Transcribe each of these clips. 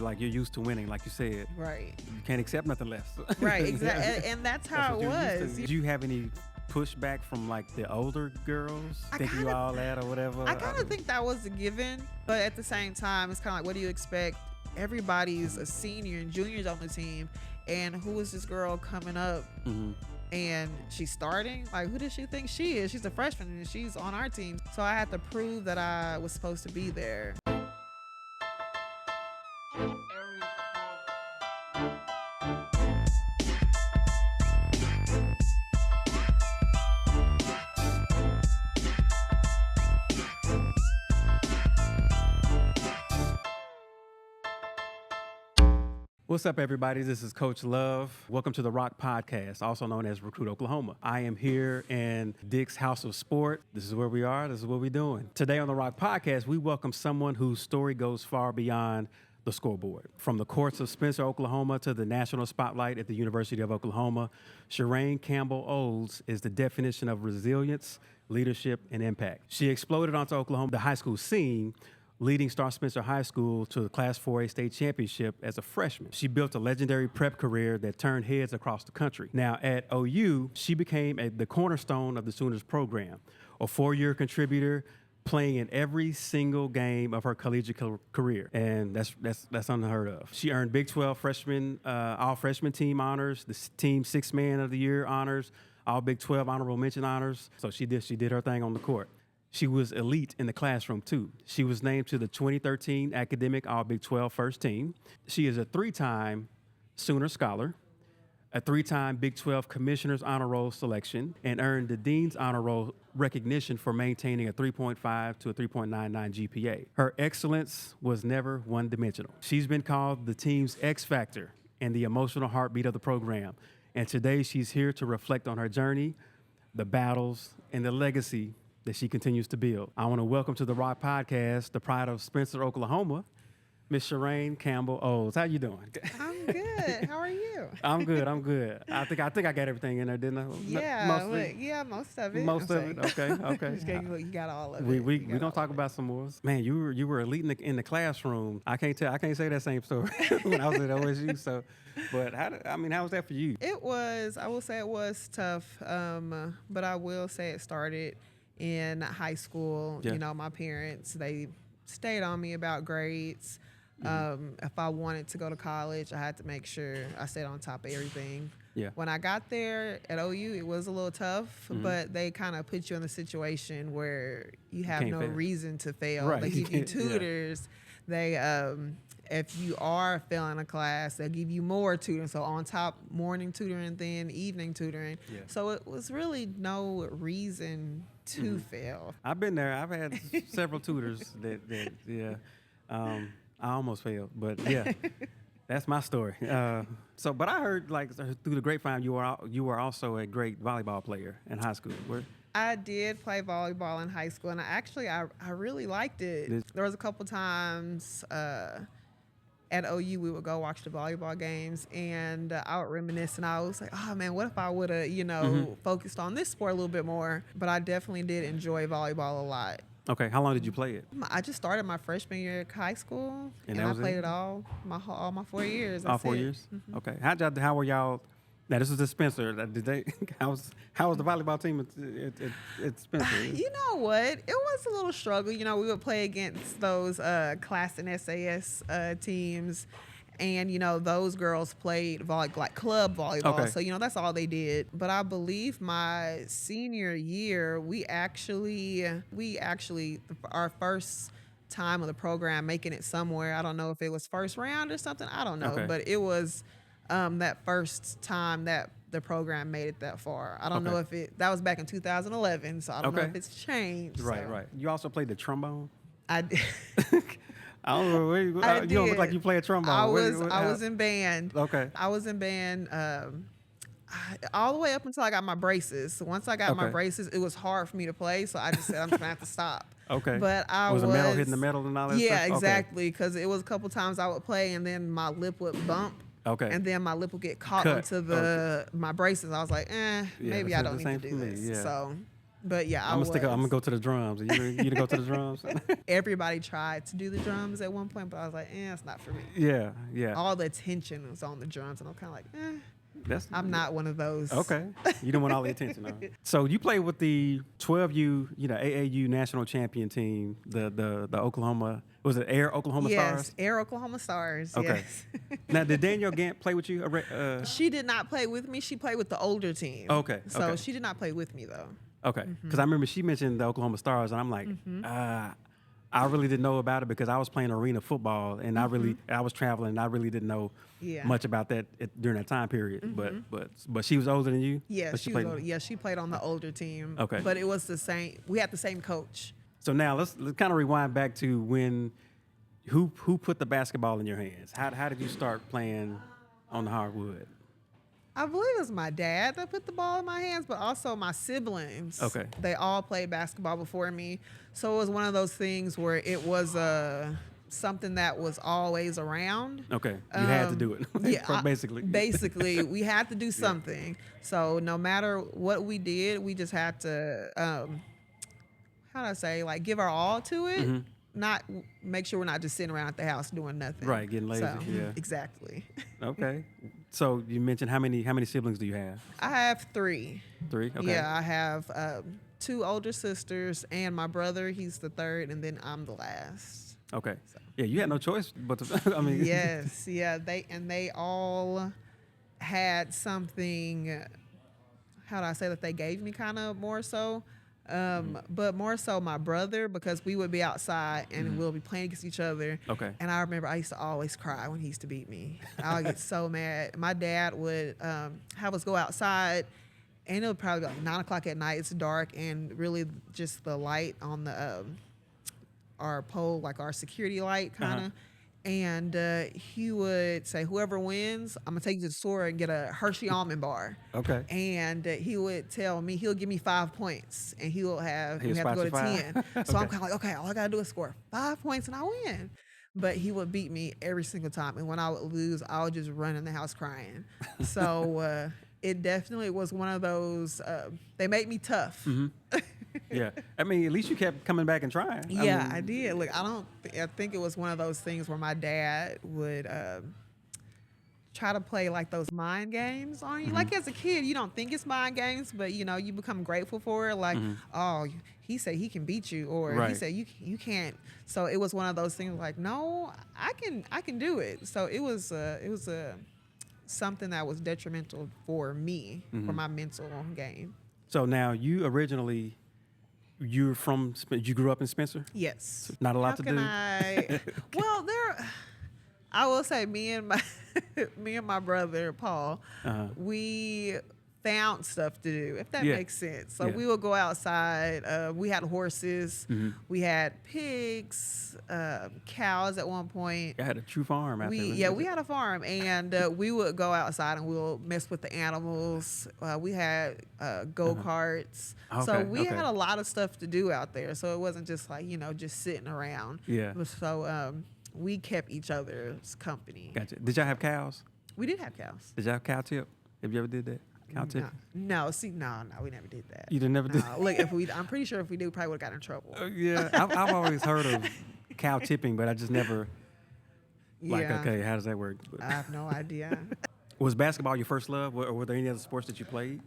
Like you're used to winning, like you said. Right. You can't accept nothing less. Right, exactly. And that's how it was. Did you have any pushback from like the older girls thinking you all that or whatever? I kind of think that was a given, but at the same time, it's kind of like, what do you expect? Everybody's a senior and juniors on the team, and who is this girl coming up? Mm-hmm. And she's starting? Like, who does she think she is? She's a freshman and she's on our team. So I had to prove that I was supposed to be there. What's up, everybody? This is Coach Love. Welcome to the ROK Podcast, also known as Recruit Oklahoma. I am here in Dick's House of Sport. This is where we are. This is what we're doing. Today on the ROK Podcast, we welcome someone whose story goes far beyond the scoreboard. From the courts of Spencer, Oklahoma to the national spotlight at the University of Oklahoma, Sharane Campbell-Olds is the definition of resilience, leadership, and impact. She exploded onto Oklahoma, the high school scene, leading Star Spencer High School to the Class 4A state championship as a freshman. She built a legendary prep career that turned heads across the country. Now at OU, she became the cornerstone of the Sooners program, a 4-year contributor, playing in every single game of her collegiate career, and that's unheard of. She earned Big 12 freshman, all freshman team honors, the team 6th man of the year honors, all Big 12 honorable mention honors. So she did her thing on the court. She was elite in the classroom, too. She was named to the 2013 Academic All-Big 12 First Team. She is a 3-time Sooner Scholar, a 3-time Big 12 Commissioner's Honor Roll selection, and earned the Dean's Honor Roll recognition for maintaining a 3.5 to a 3.99 GPA. Her excellence was never one-dimensional. She's been called the team's X Factor and the emotional heartbeat of the program. And today she's here to reflect on her journey, the battles, and the legacy that she continues to build. I want to welcome to the ROK Podcast, the pride of Spencer, Oklahoma, Miss Sharane Campbell-Olds. How you doing? I'm good. How are you? I'm good. I think I got everything in there, didn't I? Yeah, most of it. Most of it. Okay. You got all of We it. gonna talk about some more. Man, you were elite in the classroom. I can't say that same story when I was at OSU. So, but how was that for you? I will say it was tough. But I will say it started in high school. Yeah. You know, my parents, they stayed on me about grades. If I wanted to go to college, I had to make sure I stayed on top of everything. Yeah. When I got there at OU, it was a little tough, but they kind of put you in a situation where you have no reason to fail. Right. They give you tutors. Yeah. They, if you are failing a class, they'll give you more tutoring. So on top, morning tutoring, then evening tutoring. Yeah. So it was really no reason to fail. I've been there. I've had several tutors that I almost failed, but yeah, that's my story. But I heard like through the grapevine, you were also a great volleyball player in high school. I did play volleyball in high school, and I really liked it. There was a couple times at OU we would go watch the volleyball games, and I would reminisce, and I was like, oh man, what if I would have focused on this sport a little bit more? But I definitely did enjoy volleyball a lot. Okay, how long did you play it? I just started my freshman year of high school, and I played it all my 4 years. All 4 years? Mm-hmm. Okay. How were y'all? Now, this was at Spencer. Did they? How was the volleyball team at Spencer? You know what? It was a little struggle. You know, we would play against those class and SAS teams, and those girls played like club volleyball. Okay. So that's all they did. But I believe my senior year, we actually our first time of the program making it somewhere. I don't know if it was first round or something. I don't know, but it was. That first time that the program made it that far. I don't know if that was back in 2011, so I don't know if it's changed. Right. You also played the trombone? I did. I don't know. You don't look like you play a trombone. I was in band. Okay. I was in band all the way up until I got my braces. Once I got my braces, it was hard for me to play, so I just said, I'm just going to have to stop. Okay. But was the metal hitting the metal and all that stuff? Yeah, exactly, because it was a couple times I would play, and then my lip would bump. Okay. And then my lip would get caught into my braces. I was like, maybe I don't need to do this. Yeah. So But yeah, I'm gonna go to the drums. You to go to the drums? Everybody tried to do the drums at one point, but I was like, it's not for me. Yeah, yeah. All the attention was on the drums, and I'm kind of like, I'm not one of those. Okay. You don't want all the attention on it. So you played with the 12U, AAU national champion team, the Oklahoma, was it Air Oklahoma Stars? Yes, Air Oklahoma Stars. Okay. Yes. Now, did Danielle Gant play with you? She did not play with me. She played with the older team. Okay. So she did not play with me, though. Okay. Because I remember she mentioned the Oklahoma Stars, and I'm like, I really didn't know about it because I was playing arena football, and I was traveling, and I really didn't know much about that during that time period. But she was older than you? Yeah, she was older. Yeah, she played on the older team. Okay. But it was the same. We had the same coach. So now let's kind of rewind back to when, who put the basketball in your hands? How did you start playing on the hardwood? I believe it was my dad that put the ball in my hands, but also my siblings. Okay. They all played basketball before me. So it was one of those things where it was something that was always around. Okay. You had to do it. Yeah. Basically. Basically, we had to do something. So no matter what we did, we just had to, how do I say, like give our all to it. Not make sure we're not just sitting around at the house doing nothing. Right, getting lazy. So, yeah. Exactly. Okay. So you mentioned how many siblings do you have? I have 3. 3? Okay. Yeah, I have 2 older sisters and my brother. He's the third, and then I'm the last. Okay. So. Yeah, you had no choice but to. I mean. Yes. Yeah. They all had something. How do I say that they gave me kind of more so. But more so my brother, because we would be outside and we'll be playing against each other. Okay. And I remember I used to always cry when he used to beat me. I would get so mad. My dad would have us go outside, and it would probably be like 9 o'clock at night. It's dark, and really just the light on the our pole, like our security light kind of. And he would say, whoever wins, I'm going to take you to the store and get a Hershey almond bar. Okay. And he would tell me, he'll give me 5 points, and we have to go to 10. So I'm kind of like, okay, all I got to do is score 5 points and I win. But he would beat me every single time. And when I would lose, I would just run in the house crying. So it definitely was one of those, they made me tough. Yeah. I mean, at least you kept coming back and trying. Yeah, I did. Look, I think it was one of those things where my dad would try to play like those mind games on you. Like as a kid, you don't think it's mind games, but you become grateful for it. Like, oh, he said he can beat you, or he said you can't. So it was one of those things like, no, I can do it. So it was something that was detrimental for me, for my mental game. So now you grew up in Spencer? Yes. So not a lot to do? Well, I will say me and my brother, Paul, we found stuff to do, if that makes sense. So we would go outside. We had horses. We had pigs, cows at one point. I had a true farm. We had a farm, and we would go outside and we'll mess with the animals. We had go-karts. Okay, so we had a lot of stuff to do out there. So it wasn't just like, just sitting around. Yeah. So we kept each other's company. Gotcha. Did y'all have cows? We did have cows. Did y'all have cow tip? Have you ever did that? Cow tip? No, we never did that. You never did? Look, I'm pretty sure if we do, probably would have gotten in trouble. Yeah, I've always heard of cow tipping, but I just never, okay, how does that work? But I have no idea. Was basketball your first love, or were there any other sports that you played?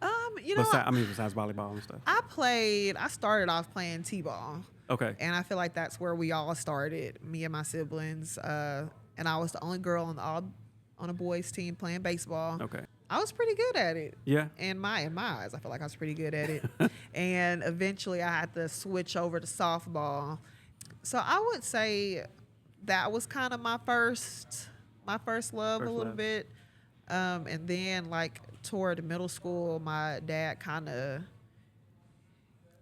Besides volleyball and stuff. I started off playing t-ball. Okay. And I feel like that's where we all started, me and my siblings. And I was the only girl on a boys team playing baseball. Okay. I was pretty good at it. Yeah. In my eyes, I feel like I was pretty good at it. And eventually I had to switch over to softball. So I would say that was kind of my first love a little bit. And then like toward middle school, my dad kind of,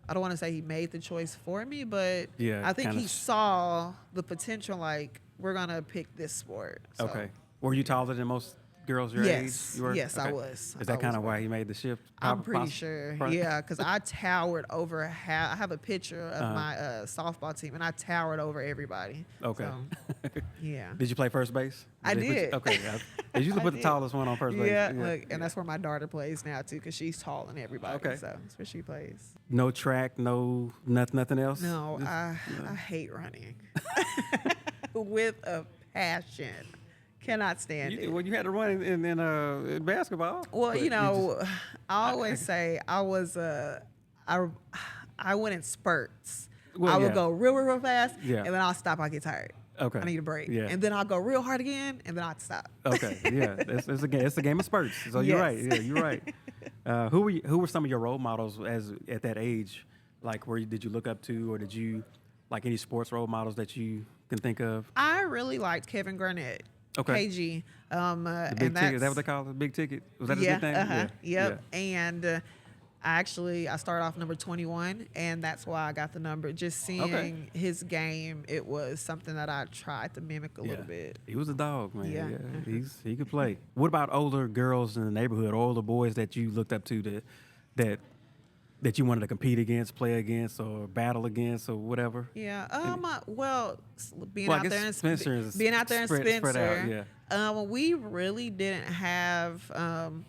I don't want to say he made the choice for me, but I think he saw the potential, like, we're going to pick this sport. So. Okay. Were you taller than most girls your age? Yes, okay. I was. Is that kind of why he made the shift? I'm pretty sure. Yeah, because I towered over I have a picture of my softball team, and I towered over everybody. Okay. So, yeah. Did you play first base? I did. Okay. They usually put the tallest one on first base. Yeah, look, and that's where my daughter plays now too, because she's taller than everybody. Okay. So that's where she plays. No track, no nothing else. No, I hate running with a passion. Cannot stand it. Well, you had to run in basketball. Well, I always say I went in spurts. Well, I would go real fast, Yeah. and then I'll stop. I get tired. Okay. I need a break. Yeah. And then I'll go real hard again, and then I'll stop. Okay. Yeah. It's a game of spurts. So you're Yes. right. Yeah, you're right. Who were some of your role models at that age? Like, did you look up to, or did you like any sports role models that you can think of? I really liked Kevin Garnett. Okay. KG. The big ticket. Is that what they call it? The big ticket? Was that his Yeah. nickname? Uh-huh. Yeah. Yep. And I started off number 21, and that's why I got the number. Just seeing his game, it was something that I tried to mimic a little bit. He was a dog, man. Yeah. He could play. What about older girls in the neighborhood, or older boys that you looked up to that you wanted to compete against, play against, or battle against, or whatever? Yeah. Being I out guess there in Spencer is being out there in spread Spencer. out, yeah. We really didn't have.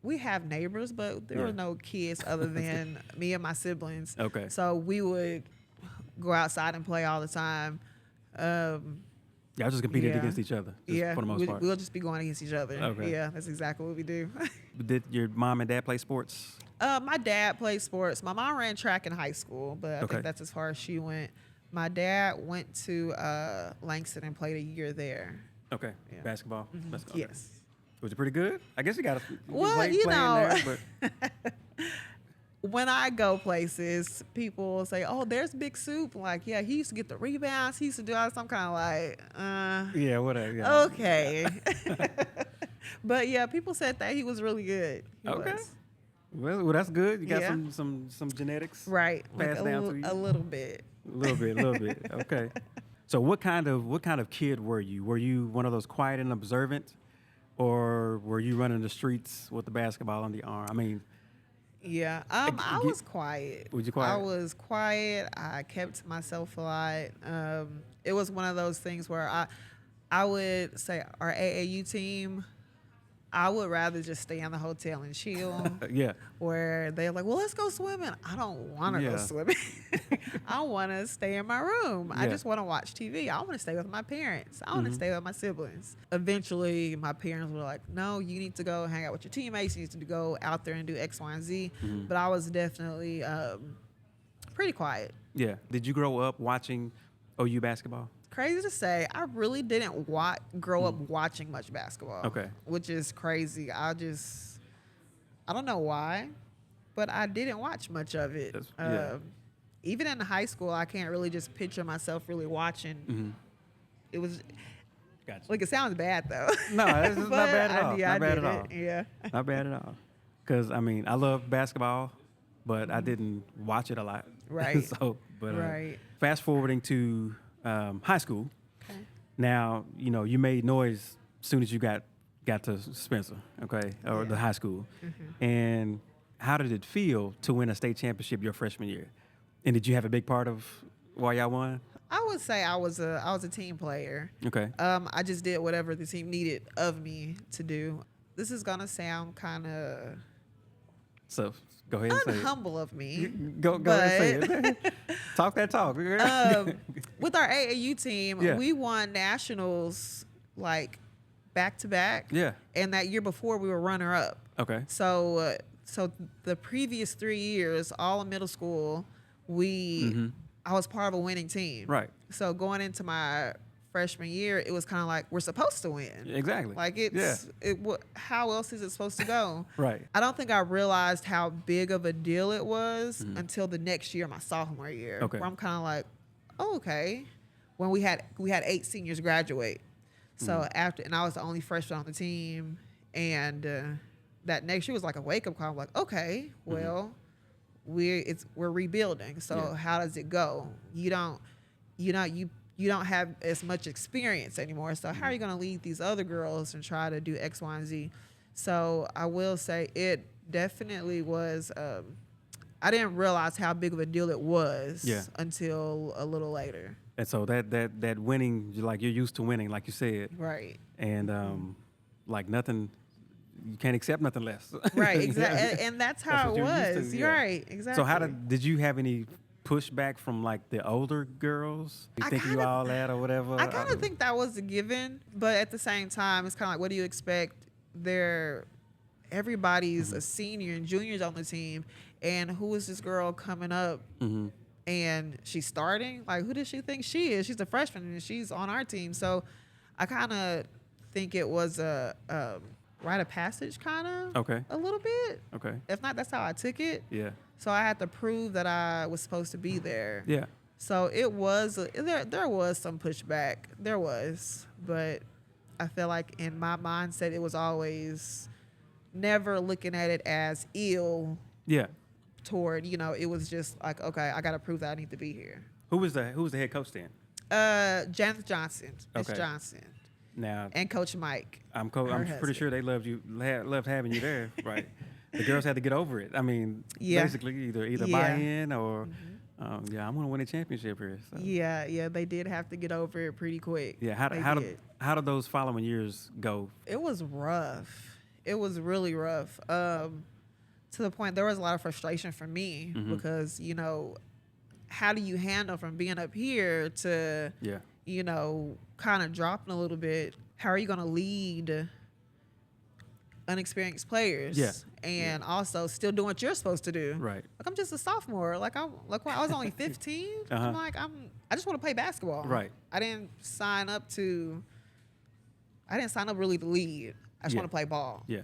We have neighbors, but there were no kids other than me and my siblings. Okay. So we would go outside and play all the time. Y'all just competed against each other, for the most part. We'll just be going against each other. Okay. Yeah, that's exactly what we do. Did your mom and dad play sports? My dad played sports. My mom ran track in high school, but I think that's as far as she went. My dad went to Langston and played a year there. Okay. Yeah. Basketball? Mm-hmm. Okay. Yes. Was it pretty good? I guess you got to Well, there, but when I go places, people say, "Oh, there's Big Soup." Like, yeah, he used to get the rebounds. He used to do all this. I'm kind of like, yeah, whatever. Yeah. Okay. But yeah, people said that he was really good. He was. Well, that's good. You got some genetics, Right? Passed Like down to you. a little bit. A little bit. Okay. So what kind of kid were you? Were you one of those quiet and observant, or were you running the streets with the basketball on the arm? I mean, yeah. I was quiet. Was you quiet? I was quiet. I kept to myself a lot. It was one of those things where I would say our AAU team, I would rather just stay in the hotel and chill. Yeah. Where they're like, well, let's go swimming. I don't want to go swimming. I want to stay in my room. I just want to watch TV. I want to stay with my parents. I want to stay with my siblings. Eventually, my parents were like, no, you need to go hang out with your teammates. You need to go out there and do X, Y, and Z. But I was definitely pretty quiet. Yeah. Did you grow up watching OU basketball? Crazy to say, I really didn't grow up watching much basketball. Okay. Which is crazy. I don't know why, but I didn't watch much of it. Even in high school, I can't really just picture myself really watching. It was, Gotcha. like, it sounds bad though. No, it's not bad at all. Yeah, not bad at all. Yeah. Not bad at all. Because, I mean, I love basketball, but I didn't watch it a lot. Right. Right. Fast forwarding to high school. Okay. Now, you made noise as soon as you got to Spencer, okay, or the high school. And how did it feel to win a state championship your freshman year? And did you have a big part of why y'all won? I would say I was a team player. Okay. I just did whatever the team needed of me to do. This is gonna sound kind of So go ahead and say it. humble of me. Go ahead and say it. Talk that talk. With our AAU team, we won nationals like back to back. Yeah. And that year before, we were runner up. Okay. So the previous 3 years, all of middle school, I was part of a winning team. Right. So going into my freshman year, it was kind of like, we're supposed to win. Exactly. Like how else is it supposed to go? Right. I don't think I realized how big of a deal it was until the next year, my sophomore year. Okay. Where I'm kind of like, oh, okay. When we had 8 seniors graduate. So and I was the only freshman on the team, and that next year was like a wake up call. I'm like, okay, well, we're rebuilding. So how does it go? You don't have as much experience anymore. So how are you going to lead these other girls and try to do X, Y, and Z? So I will say it definitely was. I didn't realize how big of a deal it was until a little later. And so that winning, you're used to winning, like you said. Right. And like nothing, you can't accept nothing less. Right, exactly. And that's how it was. You're right, exactly. So did you have any pushback from like the older girls? You think you all that or whatever? I kind of think that was a given, but at the same time, it's kind of like, what do you expect? Everybody's a senior and juniors on the team, and who is this girl coming up? And she's starting? Like, who does she think she is? She's a freshman and she's on our team. So I kind of think it was a rite of passage, kind of. Okay. A little bit. Okay. If not, that's how I took it. Yeah. So I had to prove that I was supposed to be there. Yeah. So it was, there was some pushback. There was. But I feel like in my mindset, it was always never looking at it as ill. Yeah. Toward, it was just like, okay, I got to prove that I need to be here. Who was the head coach then? Janice Johnson, Miss Okay. Johnson, Now, and Coach Mike. I'm husband. pretty sure they loved having you there, right? The girls had to get over it. I mean, basically either buy in or, I'm going to win a championship here. So. Yeah, they did have to get over it pretty quick. Yeah, how did those following years go? It was rough. It was really rough. To the point there was a lot of frustration for me because, how do you handle from being up here to, kind of dropping a little bit? How are you going to lead unexperienced players? Yeah. And also still doing what you're supposed to do. Right. Like, I'm just a sophomore. Like, I was only 15. I'm like, I just want to play basketball. Right. I didn't sign up really to lead. I just want to play ball. Yeah.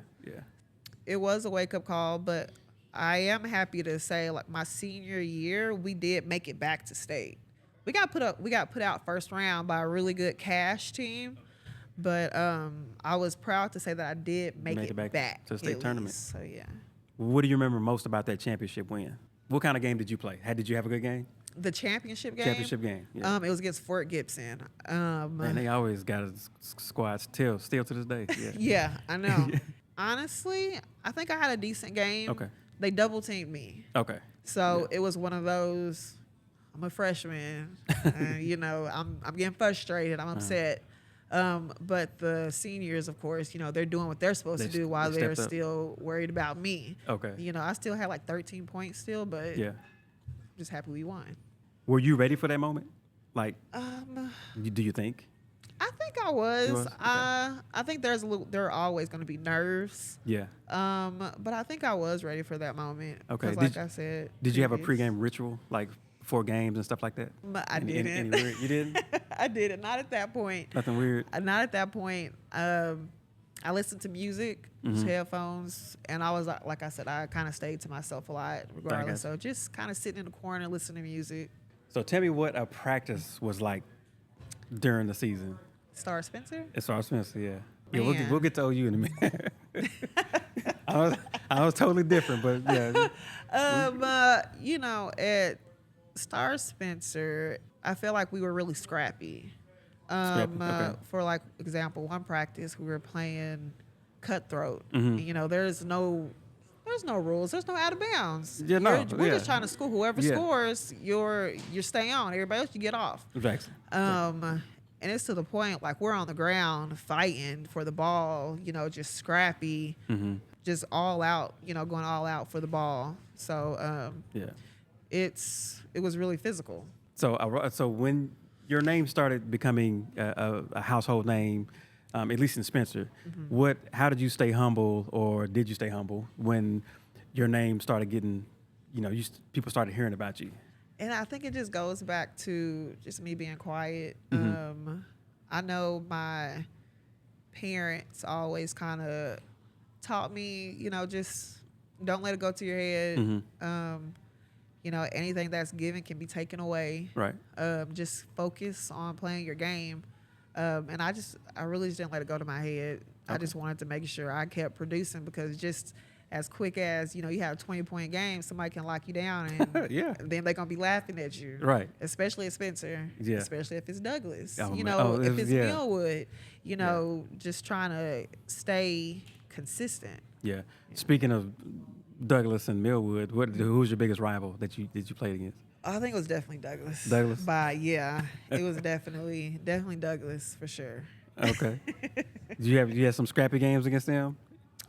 It was a wake-up call, but I am happy to say, like, my senior year, we did make it back to state. We got put out first round by a really good Cash team, but I was proud to say that I did make it back to the state tournament. So yeah. What do you remember most about that championship win? What kind of game did you play? Did you have a good game? The championship game. Yeah. It was against Fort Gibson. Man, they always got a squad still to this day. Yeah. Yeah, I know. Honestly, I think I had a decent game. Okay. They double teamed me. Okay. So it was one of those, I'm a freshman, and, I'm getting frustrated. I'm upset. But the seniors, of course, they're doing what they're supposed to do while they're still worried about me. Okay. I still had like 13 points still, but I'm just happy we won. Were you ready for that moment? Like, do you think? I think I was. Okay. I think there are always going to be nerves. Yeah. But I think I was ready for that moment. Okay. Like I said. Did you have a pregame ritual, like before games and stuff like that? I didn't. You didn't? I didn't. Not at that point. Nothing weird? Not at that point. I listened to music, just headphones, and I was, like I said, I kind of stayed to myself a lot regardless. So just kind of sitting in the corner, listening to music. So tell me what a practice was like during the season. Star Spencer? It's Star Spencer, yeah. Yeah, we'll get to OU in a minute. I was totally different, but yeah. At Star Spencer, I feel like we were really scrappy. Okay. For like example, one practice we were playing cutthroat. There's no rules. There's no out of bounds. Yeah, no. We're just trying to score. Whoever scores, you stay on. Everybody else, you get off. Exactly. And it's to the point, like, we're on the ground fighting for the ball, just scrappy, just all out, going all out for the ball. So, it was really physical. So when your name started becoming a household name, at least in Spencer, how did you stay humble, or did you stay humble when your name started getting, people started hearing about you? And I think it just goes back to just me being quiet. I know my parents always kind of taught me, just don't let it go to your head. Anything that's given can be taken away. Right. Just focus on playing your game. And I really just didn't let it go to my head. Okay. I just wanted to make sure I kept producing, because just as quick as, you have a 20-point game, somebody can lock you down, and then they're going to be laughing at you. Right. Especially at Spencer. Yeah. Especially if it's Douglas. Oh, if it's Millwood, just trying to stay consistent. Yeah. Speaking of Douglas and Millwood, who's your biggest rival that you played against? I think it was definitely Douglas. Douglas? But yeah, it was definitely Douglas for sure. Okay. You had some scrappy games against them?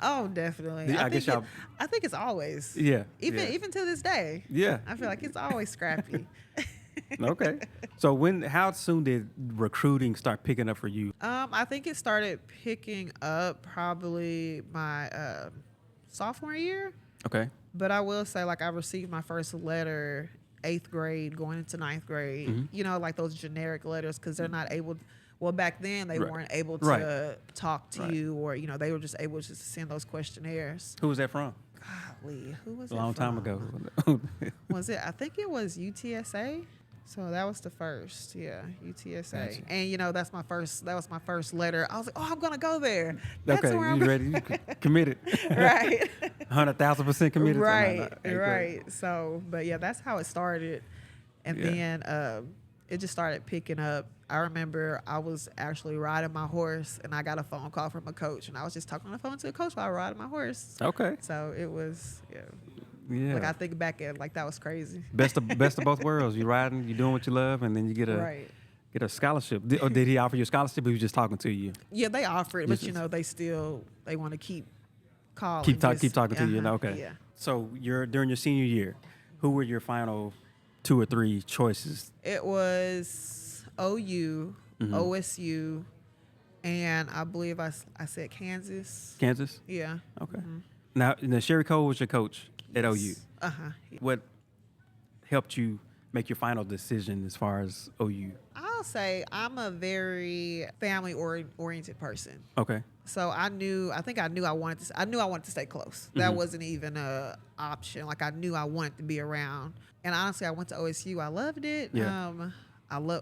Oh, definitely. I guess y'all. I think it's always. Yeah. Even to this day. Yeah. I feel like it's always scrappy. Okay. So how soon did recruiting start picking up for you? I think it started picking up probably my sophomore year. Okay. But I will say, like, I received my first letter 8th grade going into 9th grade. Mm-hmm. You know, like those generic letters because they're not able. Well, back then they Right. weren't able to Right. talk to Right. you, or they were just able to send those questionnaires. Who was that from? Golly, who was A it long time from? ago. Was it? I think it was UTSA. So that was the first, UTSA. Gotcha. And that's my first. That was my first letter. I was like, oh, I'm gonna go there. That's Okay, where I'm you ready? You committed. Right. 100,000% committed. Right. Hey, Right. great. So, but yeah, that's how it started, and Yeah. then it just started picking up. I remember I was actually riding my horse, and I got a phone call from a coach, and I was just talking on the phone to a coach while riding my horse. Okay. So it was, Yeah. like I think back at that was crazy. Best of both worlds. You riding, you doing what you love, and then you get a scholarship. Did he offer you a scholarship? Or he was just talking to you? Yeah, they offered, Just- but they want to keep calling. Keep talking to you. Uh-huh, Okay. Yeah. So during your senior year, who were your final 2 or 3 choices? It was OU, Mm-hmm. OSU, and I believe I said Kansas. Kansas. Yeah. Okay. Now Sherry Cole was your coach at OU. Uh-huh. What helped you make your final decision as far as OU? I'll say I'm a very family oriented person. Okay. So I knew I wanted to stay close. That wasn't even a option. Like I knew I wanted to be around. And honestly, I went to OSU. I loved it. Yeah.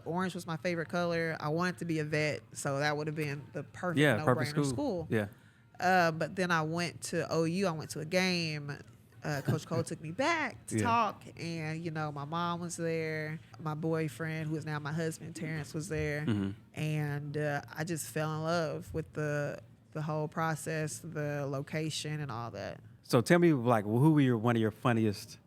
Orange was my favorite color. I wanted to be a vet, so that would have been the perfect perfect no-brainer school. school. Yeah. But then I went to OU. I went to a game. Coach Cole took me back to talk, and my mom was there. My boyfriend, who is now my husband, Terrence, was there, and I just fell in love with the whole process, the location, and all that. So tell me, like, who were one of your funniest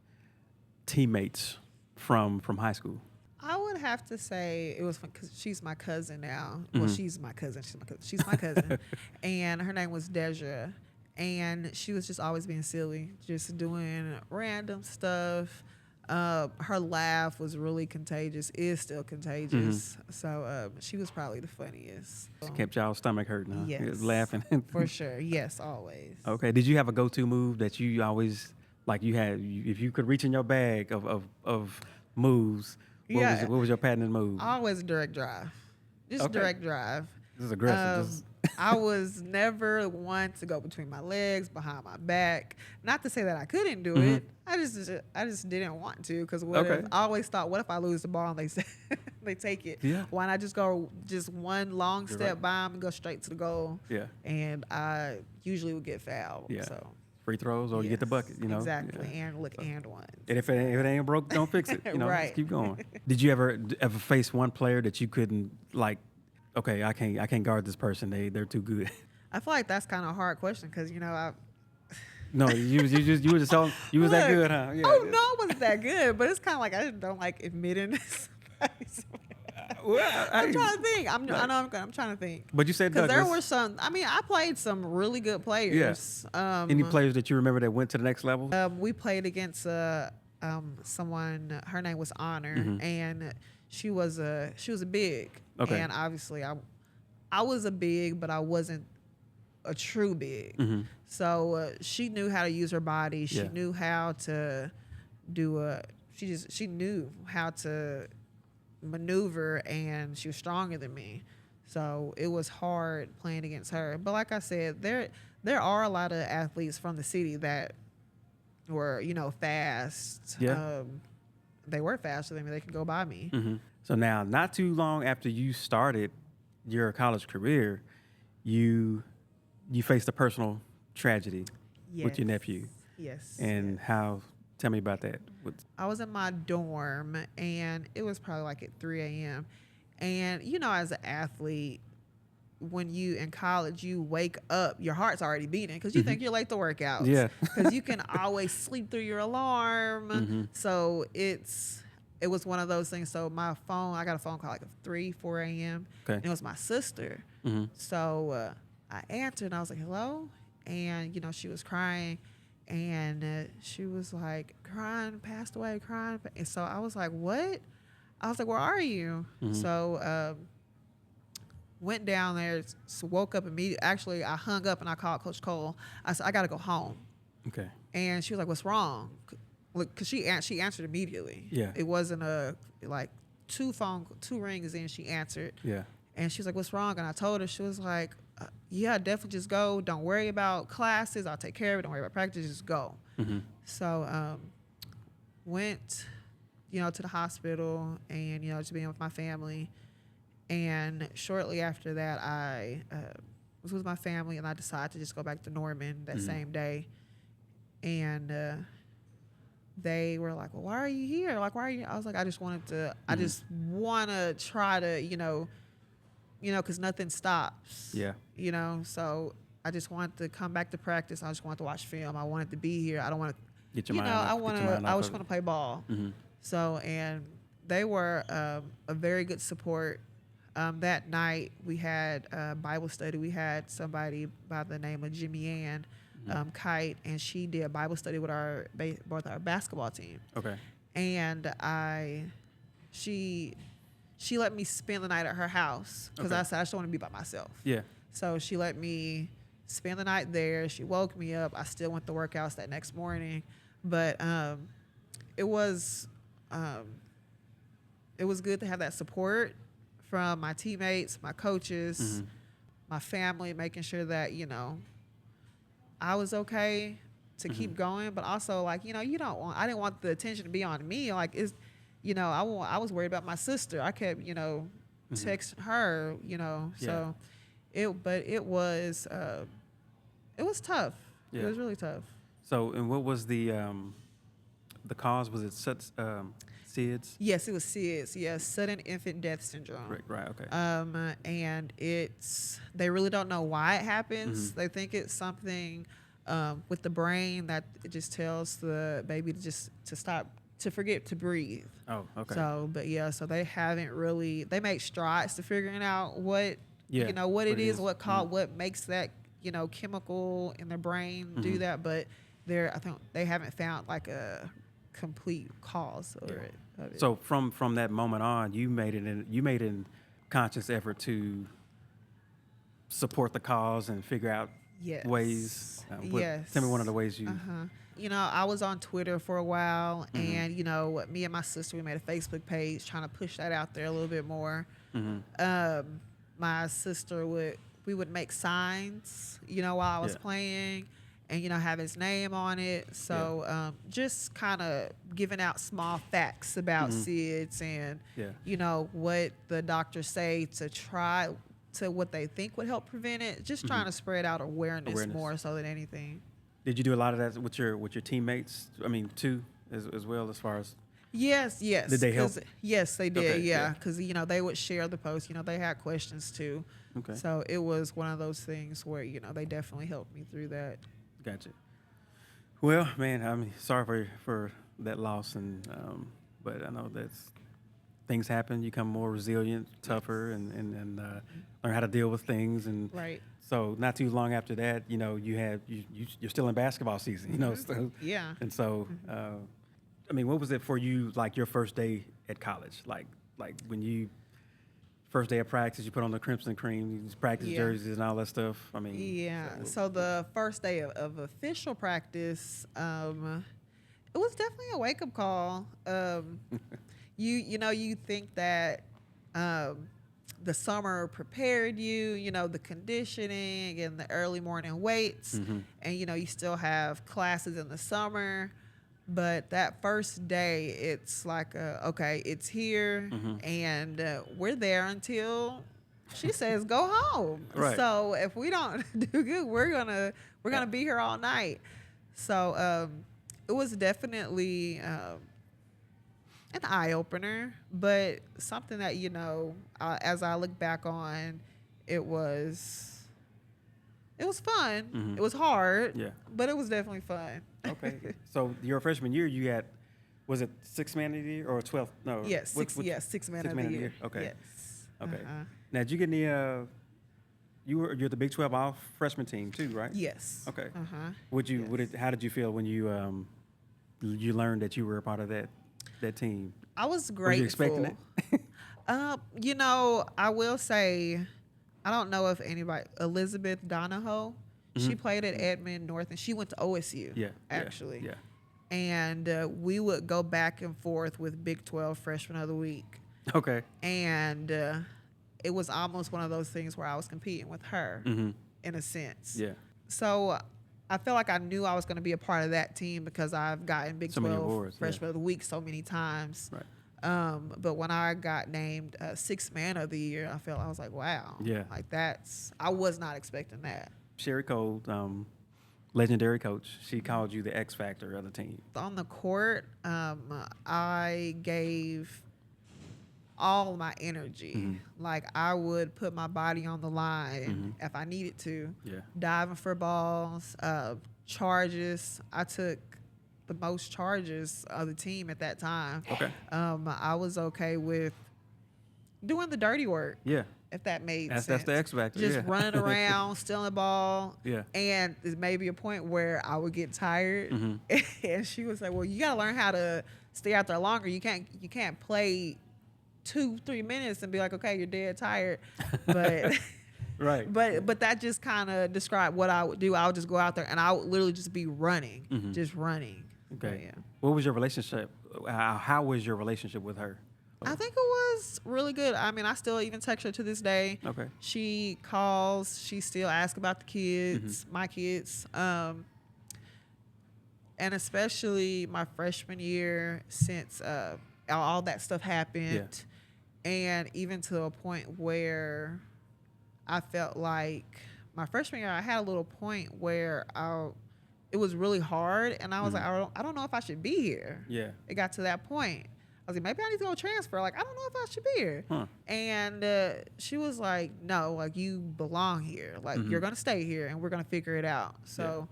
teammates from high school? I would have to say it was because she's my cousin now. Well, she's my cousin. She's my cousin, and her name was Deja. And she was just always being silly, just doing random stuff. Her laugh was really contagious, is still contagious. So she was probably the funniest. She kept y'all's stomach hurting, huh? Yes. Laughing. For sure. Yes, always. Okay. Did you have a go-to move that you always, like if you could reach in your bag of moves, what was your patented move? Always direct drive. Just direct drive. This is aggressive. I was never one to go between my legs, behind my back. Not to say that I couldn't do it. I just didn't want to because I always thought, what if I lose the ball and they take it? Yeah. Why not just go one long step by them and go straight to the goal? Yeah. And I usually would get fouled. Yeah. So Free throws or you get the bucket, Exactly. Yeah. And one. And if it ain't broke, don't fix it. Right. Just keep going. Did you ever face one player that you couldn't, like, okay, I can't guard this person. They're too good. I feel like that's kind of a hard question because No, you was that good, huh? Yeah. Oh no, I wasn't that good, but it's kind of like I just don't like admitting this. Well, I'm trying to think. I'm trying to think. But you said because there Douglas. were some. I mean, I played some really good players. Any players that you remember that went to the next level? We played against someone. Her name was Honor, and she was a big. Okay. And obviously, I was a big, but I wasn't a true big. So she knew how to use her body. She knew how to do she knew how to maneuver, and she was stronger than me. So it was hard playing against her. But like I said, there are a lot of athletes from the city that were, fast. Yeah. They were faster than me. They could go by me. So now, not too long after you started your college career, you faced a personal tragedy with your nephew. Yes. And how? Tell me about that. I was in my dorm, and it was probably like at 3 a.m. And, as an athlete, when you in college, you wake up, your heart's already beating because you think you're late to workouts. Yeah. Because you can always sleep through your alarm. So it was one of those things. So my phone, I got a phone call like at 3, 4 a.m. Okay. And it was my sister. Mm-hmm. So I answered and I was like, hello? And, you know, she was crying. And she was like, crying, passed away, crying. And so I was like, what? I was like, where are you? Mm-hmm. So went down there, woke up immediately. Actually, I hung up and I called Coach Cole. I said, I got to go home. Okay. And she was like, what's wrong? Because she answered immediately. Yeah. It wasn't like two rings in, she answered. Yeah. And she was like, what's wrong? And I told her, she was like, yeah, definitely just go. Don't worry about classes. I'll take care of it. Don't worry about practice. Just go. Mm-hmm. So went, you know, to the hospital and, you know, just being with my family. And shortly after that, I was with my family and I decided to just go back to Norman that same day. And they were like, well, why are you here? Like, why are you? I was like, I just want to try to, you know, because nothing stops. Yeah. You know, so I just wanted to come back to practice. I just wanted to watch film. I wanted to be here. I don't want to, Get your you mind know, off, I was going to play ball. Mm-hmm. So, and they were a very good support. That night we had Bible study. We had somebody by the name of Jimmy Ann Kite, and she did Bible study with both our basketball team. Okay. And she let me spend the night at her house because I said I just don't want to be by myself. Yeah. So she let me spend the night there. She woke me up. I still went to workouts that next morning, but it was good to have that support from my teammates, my coaches, my family, making sure that, you know, I was okay to keep going, but also, like, you know, I didn't want the attention to be on me. Like, you know, I was worried about my sister. I kept, you know, texting her, you know, so it was tough. Yeah. It was really tough. So, and what was the cause? Was it SIDS? Yes, it was SIDS. Yes, sudden infant death syndrome. Right. Okay. And they really don't know why it happens. They think it's something with the brain that it just tells the baby to forget to breathe. Oh, okay. So, but yeah, so they haven't really. They make strides to figuring out what what it is, what makes that chemical in their brain do that. But I think they haven't found like a complete cause of it. So from that moment on, you made a conscious effort to support the cause and figure out ways. Yes. Tell me one of the ways you. I was on Twitter for a while, and me and my sister, we made a Facebook page trying to push that out there a little bit more. My sister we would make signs, while I was playing, and have his name on it. So just kind of giving out small facts about SIDS and what the doctors say to what they think would help prevent it. Just trying to spread out awareness more so than anything. Did you do a lot of that with your teammates? I mean, too, as well, as far as. Yes. Did they help? Yes, they did. Okay, because they would share the post. They had questions too. Okay. So it was one of those things where they definitely helped me through that. Gotcha. Well, man, I'm sorry for that loss, and but I know that's things happen. You become more resilient, tougher, and learn how to deal with things. And right. So not too long after that, you're still in basketball season. So yeah. And so, I mean, what was it for you? Like your first day at college, like when you. First day of practice, you put on the crimson cream, practice jerseys and all that stuff. I mean, So the first day of official practice, it was definitely a wake up call. You think that the summer prepared you, the conditioning and the early morning weights, and you still have classes in the summer. But that first day, it's like, okay, it's here, and we're there until she says go home. Right. So if we don't do good, we're gonna be here all night. So it was definitely an eye opener, but something that as I look back on, it was fun. It was hard, but it was definitely fun. Okay. So your freshman year, you had Was it 6 man of the year or 12? No. Yes, six man of the year. Okay. Yes. Okay. Now, did you get any? You're the Big 12 all freshman team too, right? Yes. Okay. How did you feel when you learned that you were a part of that team? I was grateful. Were you expecting it? I will say, I don't know if anybody, Elizabeth Donahoe, she played at Edmond North, and she went to OSU. Yeah. Actually. Yeah. And we would go back and forth with Big 12 Freshman of the Week. Okay. And it was almost one of those things where I was competing with her, in a sense. Yeah. So I felt like I knew I was going to be a part of that team because I've gotten Big 12 Freshman of the Week so many times. Right. But when I got named 6th man of the year, I was like, wow. Yeah. Like I was not expecting that. Sherry Cole, legendary coach, she called you the X factor of the team. On the court, I gave all my energy. Like I would put my body on the line if I needed to. Yeah. Diving for balls, charges. I took the most charges of the team at that time. Okay. I was okay with doing the dirty work. Yeah. If that made sense. That's the X factor. Just running around, stealing the ball. Yeah. And there may be a point where I would get tired, and she would say, "Well, you got to learn how to stay out there longer. You can't play 2-3 minutes and be like, okay, you're dead tired." But right. But that just kind of described what I would do. I would just go out there and I would literally just be running, just running. Okay. Yeah. What was your relationship? How was your relationship with her? I think it was really good. I mean, I still even text her to this day. Okay. She calls. She still asks about the kids, my kids. And especially my freshman year, since all that stuff happened. Yeah. And even to a point where I felt like my freshman year, I had a little point where it was really hard. And I was like, I don't know if I should be here. Yeah. It got to that point. I was like, maybe I need to go transfer. Like, I don't know if I should be here. Huh. And she was like, no, like, you belong here. Like, you're going to stay here, and we're going to figure it out. So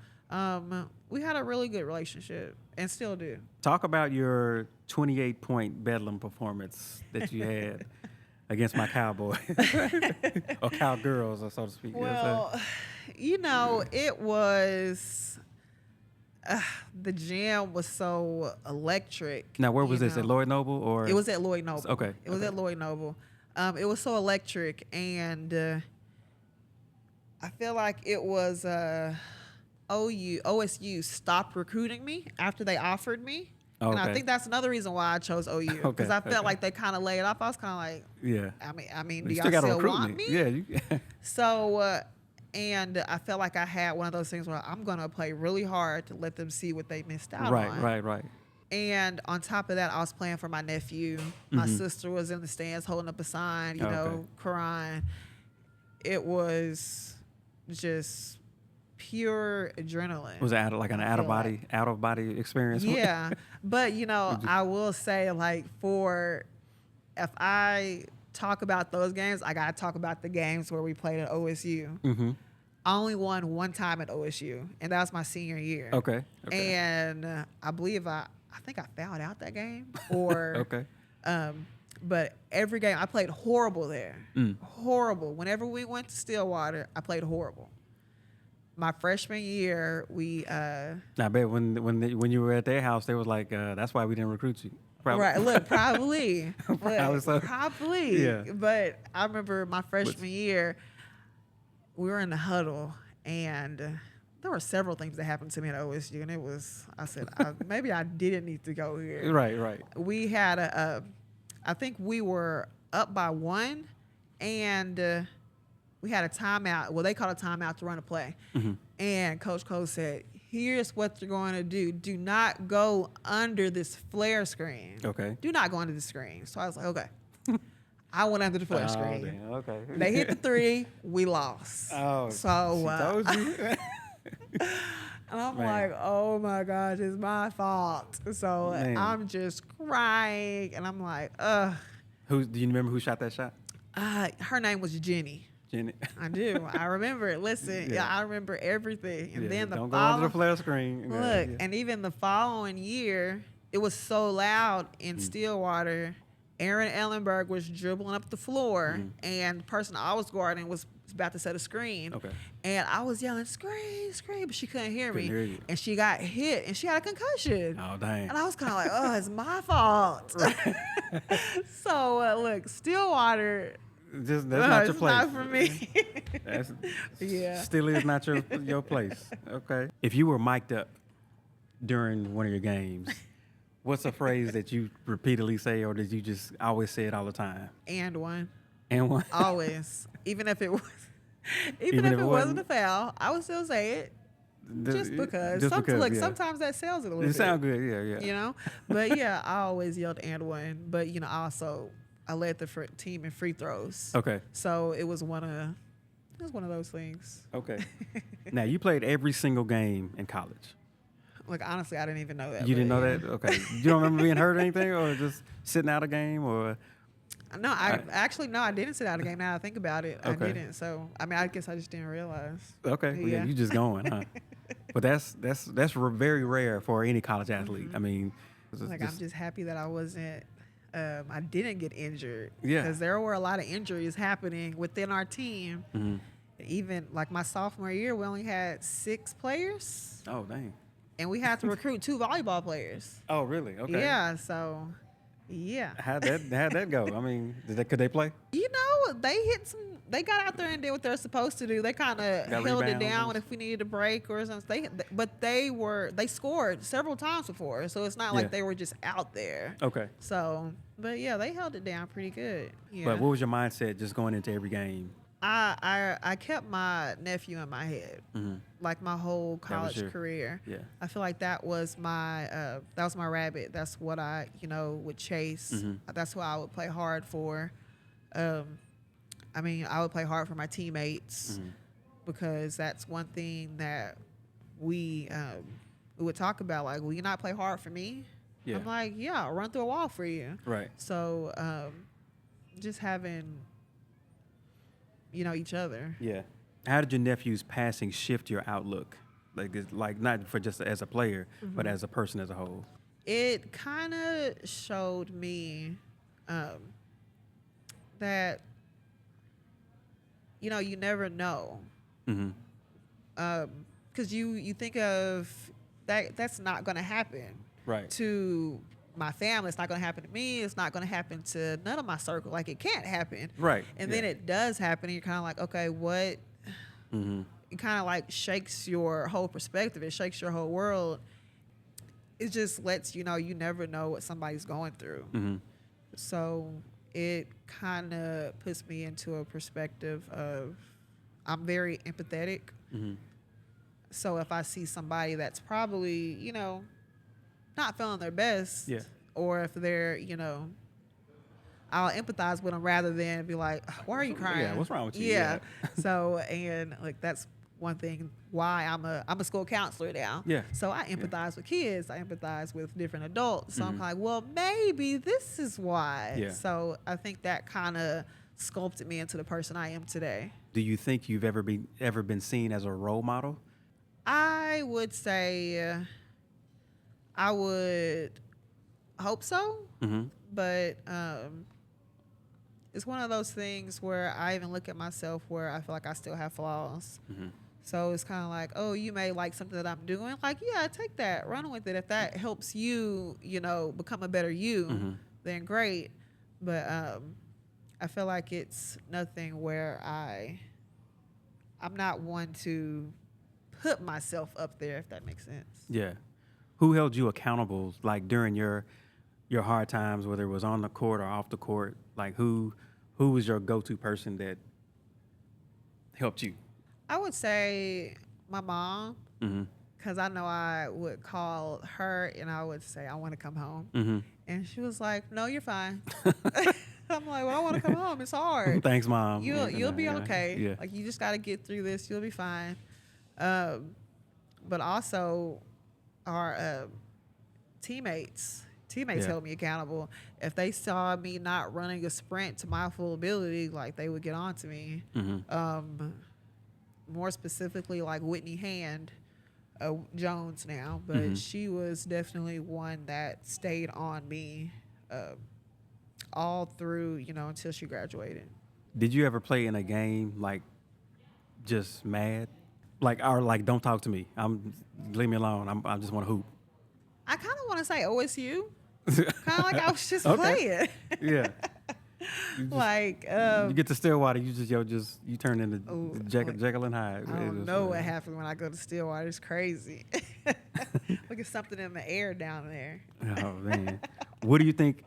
we had a really good relationship and still do. Talk about your 28-point Bedlam performance that you had against my Cowboys or Cowgirls, or so to speak. Well, it was... the gym was so electric. Now, where was this? At Lloyd Noble? Or it was at Lloyd Noble. Okay. It was at Lloyd Noble. It was so electric, and I feel like it was OSU stopped recruiting me after they offered me. Okay. And I think that's another reason why I chose OU. Because I felt like they kind of laid off. I was kind of like, I mean, do y'all still want me? Yeah. So... and I felt like I had one of those things where I'm going to play really hard to let them see what they missed out on. Right. And on top of that, I was playing for my nephew. My sister was in the stands holding up a sign, crying. It was just pure adrenaline. Was it like an out of body experience? Yeah. But, I will say, like, if I talk about those games, I gotta talk about the games where we played at OSU. I only won one time at OSU, and that was my senior year. Okay. And I believe I think I fouled out that game, or but every game I played horrible there. Horrible. Whenever we went to Stillwater, I played horrible. My freshman year, we. I bet when you were at their house, they was like, "That's why we didn't recruit you." Probably. Right. Look, probably. Probably. Yeah. But I remember my freshman year, we were in the huddle, and there were several things that happened to me at OSU, and I said, maybe I didn't need to go here. Right. We had I think we were up by 1, and we had a timeout. Well, they called a timeout to run a play. And Coach Cole said, here's what you're going to do. Do not go under this flare screen. Okay. Do not go under the screen. So I was like, okay. I went under the flare screen. Damn. Okay. They hit the 3. We lost. Oh, so told you. and I'm like, oh my gosh, it's my fault. So I'm just crying, and I'm like, ugh. Do you remember who shot that shot? Her name was Jenny. I do. I remember it. Listen, I remember everything. And then don't go under the flare screen. Look, and even the following year, it was so loud in Stillwater. Aaron Ellenberg was dribbling up the floor, and the person I was guarding was about to set a screen. Okay. And I was yelling, scream, scream, but she couldn't hear me. Hear you. And she got hit, and she had a concussion. Oh, dang. And I was kind of like, oh, it's my fault. So, look, Stillwater, That's not your it's place. not for me. That's, Yeah. Still is not your place. Okay. If you were mic'd up during one of your games, what's a phrase that you repeatedly say, or did you just always say it all the time? And one. And one. Always. Even if it was, even if it wasn't a foul, I would still say it. Just because. Look, yeah. sometimes that sells it a little It bit. sounds good, yeah. You know? But yeah, I always yelled and one. But, you know, I led the team in free throws. Okay. So it was one of those things. Okay. Now, you played every single game in college. Like, honestly, I didn't even know that. You didn't know yeah. that? Okay. You don't remember being hurt or anything, or just sitting out a game, or? No, I didn't sit out a game. Now I think about it, Okay. I didn't. So, I mean, I guess I just didn't realize. Okay. Well, yeah, Yeah. you just going, huh? But that's very rare for any college athlete. I mean, Like, I'm just happy that I wasn't. I didn't get injured. Yeah. Because there were a lot of injuries happening within our team. Mm-hmm. Even like my sophomore year, we only had 6 players, Oh, dang. and we had to recruit 2 volleyball players. Oh, really? Okay. Yeah. So, yeah. How'd that go? I mean, could they play? You know, they got out there and did what they're supposed to do. They kind of Got held it rebounds down and- if we needed a break or something. But they scored several times before, so it's not Yeah. like they were just out there. Okay. So, but yeah, they held it down pretty good. Yeah. But what was your mindset just going into every game? I kept my nephew in my head, like my whole was college your- career. Yeah. I feel like that was my rabbit. That's what I would chase. That's what I would play hard for. I mean, I would play hard for my teammates because that's one thing that we would talk about. Like, will you not play hard for me? Yeah. I'm like, yeah, I'll run through a wall for you. Right. So just having, each other. Yeah. How did your nephew's passing shift your outlook? Like not for just as a player, but as a person as a whole? It kind of showed me that, you never know. Because you think of that's not going to happen Right. to my family. It's not going to happen to me. It's not going to happen to none of my circle. Like, it can't happen. Right. And then it does happen. And you're kind of like, okay, what? It kind of like shakes your whole perspective. It shakes your whole world. It just lets you know you never know what somebody's going through. So it kind of puts me into a perspective of I'm very empathetic. So if I see somebody that's probably, not feeling their best, Yeah. or if they're, I'll empathize with them rather than be like, why are you crying? Yeah, what's wrong with you? Yeah. So, and like, that's one thing why I'm a school counselor now. Yeah. So I empathize with kids. I empathize with different adults. So I'm like, well, maybe this is why. Yeah. So I think that kind of sculpted me into the person I am today. Do you think you've ever been seen as a role model? I would say I would hope so. But it's one of those things where I even look at myself where I feel like I still have flaws. So it's kind of like, oh, you may like something that I'm doing. Like, yeah, take that, run with it. If that helps you, become a better you, then great. But I feel like it's nothing where I'm not one to put myself up there, if that makes sense. Yeah. Who held you accountable, like during your hard times, whether it was on the court or off the court? Like who was your go-to person that helped you? I would say my mom, because I know I would call her and I would say, I want to come home. And she was like, no, you're fine. I'm like, well, I want to come home. It's hard. Thanks, Mom. You'll be okay. Yeah. Like, you just got to get through this. You'll be fine. But also our teammates held me accountable. If they saw me not running a sprint to my full ability, like, they would get on to me. More specifically, like Whitney Hand, Jones now, but she was definitely one that stayed on me all through, until she graduated. Did you ever play in a game like just mad? Or don't talk to me. Leave me alone. I just want to hoop. I kind of want to say OSU. Kind of like I was just playing. Yeah. You get to Stillwater, you turn into Jekyll and Hyde. I don't know what happened when I go to Stillwater. It's crazy. Look at something in the air down there. Oh man. What do you think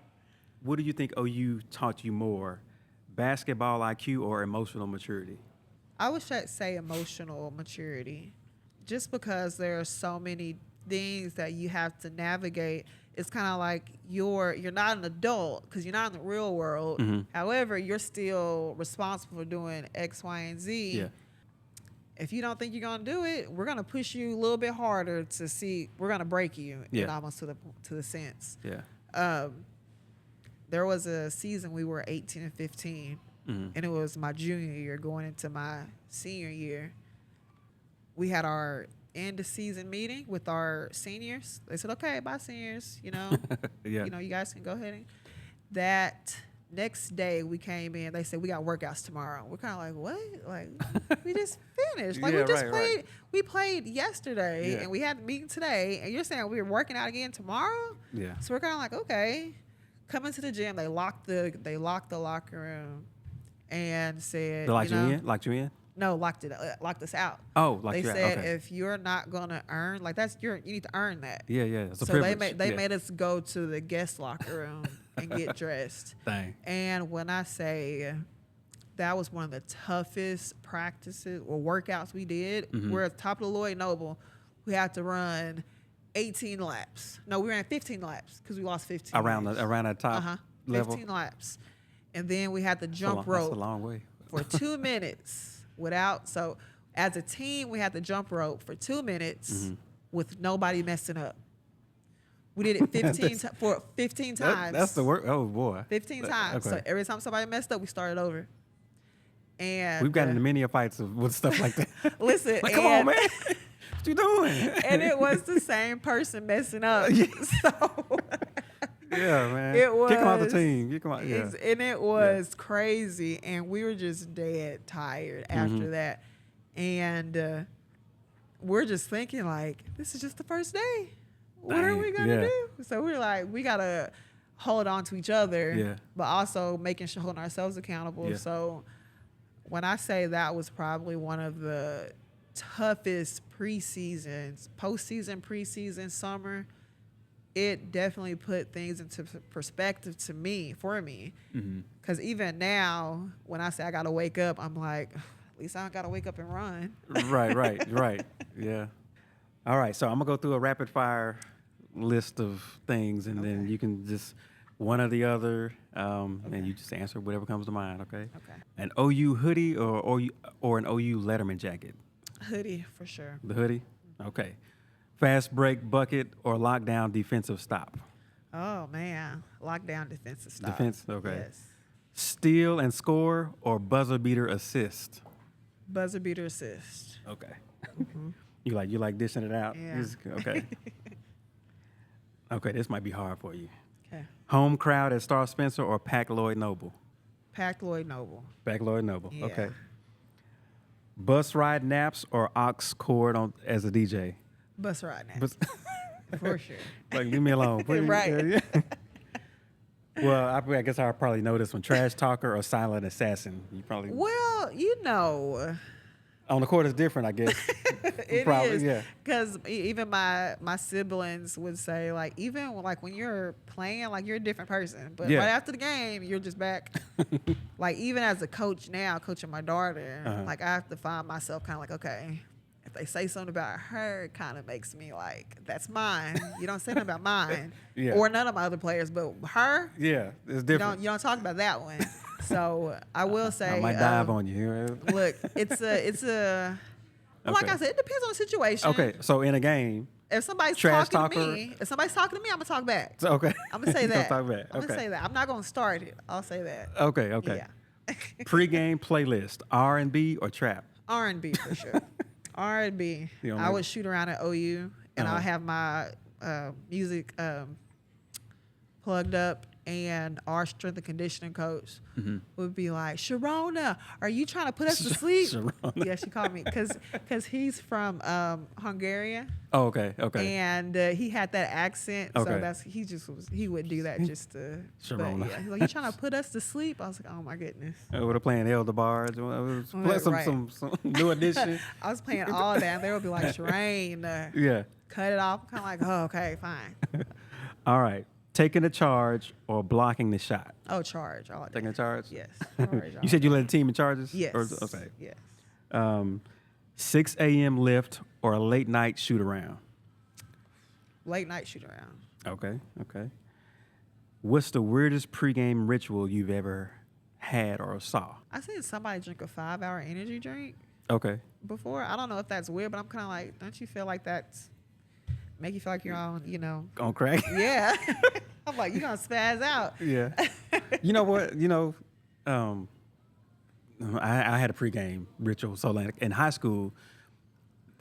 OU taught you more, basketball IQ or emotional maturity? I would say emotional maturity, just because there are so many things that you have to navigate. It's kind of like you're not an adult because you're not in the real world. However, you're still responsible for doing X, Y, and Z. Yeah. If you don't think you're gonna do it, we're gonna push you a little bit harder to see. We're gonna break you, almost to the sense. Yeah. There was a season we were 18 and 15, and it was my junior year going into my senior year. We had our end of season meeting with our seniors. They said, "Okay, bye, seniors. Yeah. You guys can go ahead." And that next day we came in. They said we got workouts tomorrow. We're kind of like, "What? Like we just finished. Like we just played. Right. We played yesterday, and we had a meeting today. And you're saying we were working out again tomorrow? Yeah. So we're kind of like, okay." Come into the gym. They locked the locker room, and said, They locked you in? No, locked us out. Oh, locked they you out. said Okay. if you're not gonna earn, you need to earn that. Yeah. It's a so privilege. they made us go to the guest locker room and get dressed. Dang. And when I say that was one of the toughest practices or workouts we did, we're at the top of the Lloyd Noble. We had to run 18 laps. No, we ran 15 laps because we lost 15. Around that top level. 15 laps. And then we had the jump rope. That's a long way. For 2 minutes So as a team, we had the jump rope for 2 minutes with nobody messing up. We did it 15 times. That's the work. Oh, boy. 15 times. Okay. So every time somebody messed up, we started over. And we've gotten into many fights with stuff like that. Listen. Come on, man. What you doing? And it was the same person messing up. So yeah, man. It was, kick him out the team. Kick him out. Yeah. And it was crazy. And we were just dead tired after that. And we're just thinking, like, this is just the first day. What are we going to do? So we're like, we got to hold on to each other, but also holding ourselves accountable. Yeah. So when I say that was probably one of the toughest postseason, preseason, summer, it definitely put things into perspective for me. Because even now, when I say I got to wake up, I'm like, at least I don't got to wake up and run. Right. Yeah. All right, so I'm going to go through a rapid fire list of things, and then you can just one or the other, and you just answer whatever comes to mind, okay? Okay. An OU hoodie or an OU Letterman jacket? Hoodie, for sure. The hoodie? Okay. Fast break bucket or lockdown defensive stop? Oh, man. Lockdown defensive stop. Defense? Okay. Yes. Steal and score or buzzer beater assist? Buzzer beater assist. Okay. You like dishing it out? Yeah. Okay. Okay, this might be hard for you. Okay. Home crowd at Star Spencer or packed Lloyd Noble? Packed Lloyd Noble. Packed Lloyd Noble. Yeah. Okay. Bus ride naps or aux cord as a DJ? Bus ride naps. For sure. Like, leave me alone. Please. Right. Well, I guess I'll probably know this one. Trash talker or silent assassin? You probably. Well, on the court is different, I guess. It probably, is. Yeah. Because even my siblings would say, like, even like when you're playing, like, you're a different person. But right after the game, you're just back. Like, even as a coach now, coaching my daughter, like, I have to find myself kind of like, okay, if they say something about her, it kind of makes me like, that's mine. You don't say nothing about mine. Or none of my other players, but her. Yeah, it's different. You don't talk about that one. So I will say, I might dive on you. Look, it's a. Like I said, it depends on the situation. Okay, so in a game, if somebody's trash talking talker, to me, I'm gonna talk back. Okay. I'm gonna say that. Talk back. I'm gonna say that. I'm not gonna start it. I'll say that. Okay. Yeah. Pre-game playlist: R&B or trap? R&B for sure. R&B. I would shoot around at OU, and I'll have my music plugged up, and our strength and conditioning coach would be like, Sharone, are you trying to put us to sleep? Sharone. Yeah, she called me because he's from Hungary. Oh, okay. And he had that accent, so he would do that just to. Sharone. Yeah, he's like, you trying to put us to sleep? I was like, oh my goodness. We're playing Elder Bards. Play some new edition. I was playing all that, and they would be like, Sharane, cut it off. I'm kind of like, oh, okay, fine. All right. Taking the charge or blocking the shot? Oh, charge. Taking the charge? Yes. Charge, you said you led the team in charges? Yes. Okay. Yes. 6 a.m. lift or a late night shoot around? Late night shoot around. Okay. What's the weirdest pregame ritual you've ever had or saw? I seen somebody drink a 5-hour energy drink. Okay. Before. I don't know if that's weird, but I'm kind of like, don't you feel like that's make you feel like you're on, on crack? Yeah. I'm like, you're going to spaz out. Yeah. You know what? I had a pregame ritual. So like in high school,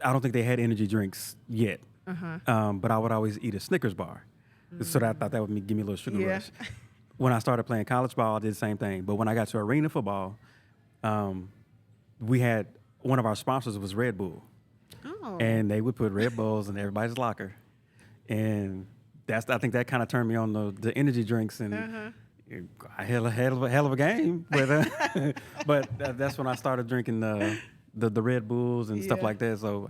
I don't think they had energy drinks yet. But I would always eat a Snickers bar. So that I thought that would give me a little sugar rush. When I started playing college ball, I did the same thing. But when I got to arena football, we had one of our sponsors was Red Bull. Oh. And they would put Red Bulls in everybody's locker. And I think that kind of turned me on the energy drinks. And I had a hell of a game. But but that's when I started drinking the Red Bulls and stuff like that. So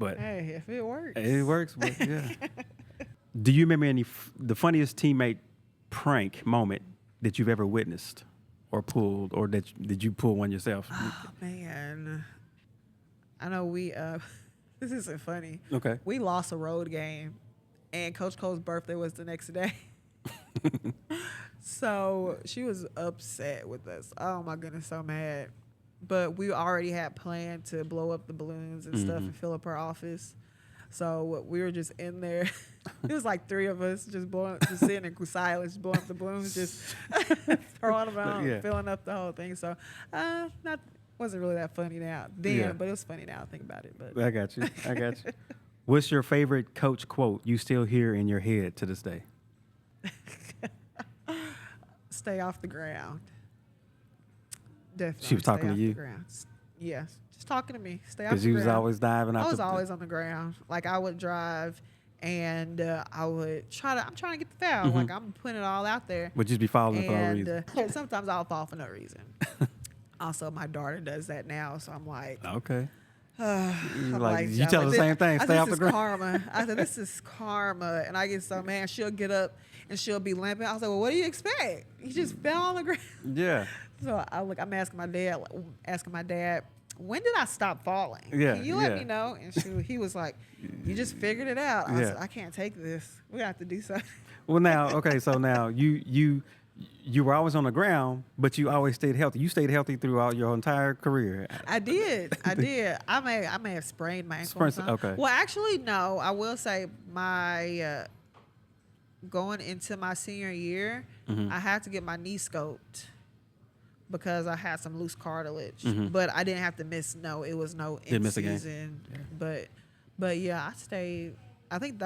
hey, if it works. It works. But yeah. Do you remember the funniest teammate prank moment that you've ever witnessed or pulled, or did you pull one yourself? Oh, man. I know this isn't funny. Okay. We lost a road game, and Coach Cole's birthday was the next day. So she was upset with us. Oh, my goodness, so mad. But we already had planned to blow up the balloons and stuff and fill up her office. So we were just in there. It was like 3 of us just sitting in silence, blowing up the balloons, just throwing them out, filling up the whole thing. So wasn't really that funny now then, but it was funny now. I think about it. But I got you. What's your favorite coach quote you still hear in your head to this day? Stay off the ground. Definitely. She was talking to you? Yes. Just talking to me. Stay off the ground. Because you was always diving out. I was always on the ground. Like, I would drive, and I would I'm trying to get the foul. Like, I'm putting it all out there. Would just be falling for no reason. Sometimes I'll fall for no reason. Also, my daughter does that now, so I'm like, okay. You tell her the same thing. Stay off the ground. Karma. I said, this is karma. And I get so mad. She'll get up and she'll be limping. I was like, well, what do you expect? You just fell on the ground. Yeah. So I'm asking my dad, when did I stop falling? Yeah. Can you let me know? And he was like, you just figured it out. I said, I can't take this. We have to do something. Well, now, okay, so now you were always on the ground, but you always stayed healthy. You stayed healthy throughout your entire career. I did. I may have sprained my ankle. Okay. Well, actually, no. I will say my going into my senior year, I had to get my knee scoped because I had some loose cartilage. But I didn't have to miss. No, it was no in season. But yeah, I stayed. I think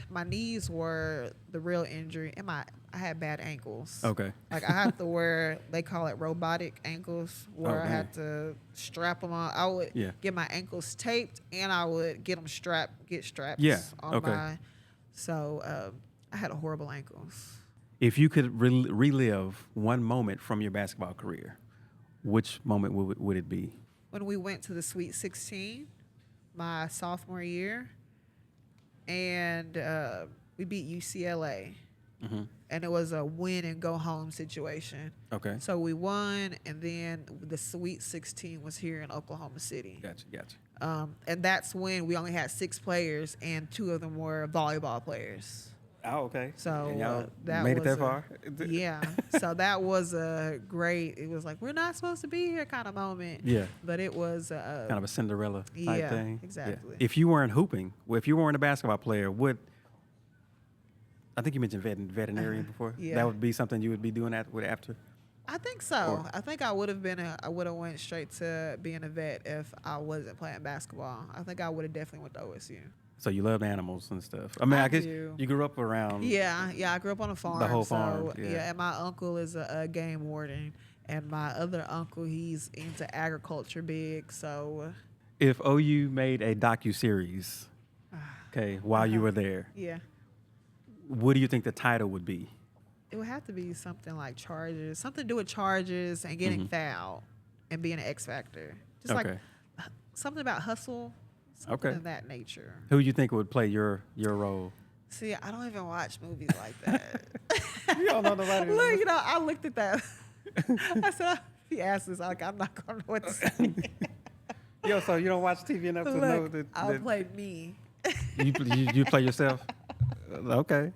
my knees were the real injury, and I had bad ankles. Okay. Like, I had to wear, they call it robotic ankles, where I had to strap them on. I would get my ankles taped, and I would get straps on my. So I had horrible ankles. If you could relive one moment from your basketball career, which moment would it be? When we went to the Sweet 16, my sophomore year, and we beat UCLA. And it was a win and go home situation. Okay. So we won, and then the Sweet 16 was here in Oklahoma City. Gotcha. And that's when we only had 6 players, and 2 of them were volleyball players. Oh, okay. So and y'all that made was it that far? Yeah. So that was a great. It was like, we're not supposed to be here kind of moment. Yeah. But it was kind of a Cinderella type thing. Exactly. Yeah. If you weren't hooping, if you weren't a basketball player, I think you mentioned veterinarian before. Yeah. That would be something you would be doing after? I think so. Or- I think I would have went straight to being a vet if I wasn't playing basketball. I think I would have definitely went to OSU. So you loved animals and stuff. I mean, I guess do. you grew up around. Yeah, I grew up on a farm. The whole farm, So, yeah. and my uncle is a game warden, and my other uncle, he's into agriculture big. So, If OU made a docuseries, okay, while you were there, yeah, what do you think the title would be? it would have to be something like charges, something to do with charges and getting fouled and being an X factor. Just like Okay. something about hustle, something Okay. of that nature. Who you think would play your role? See, I don't even watch movies like that. You don't know nobody. Look, I looked at that. I said, if he asked this, I'm not going to know what to say. Yo, so you don't watch TV enough to know Look, that, I'll play me. you play yourself? Okay.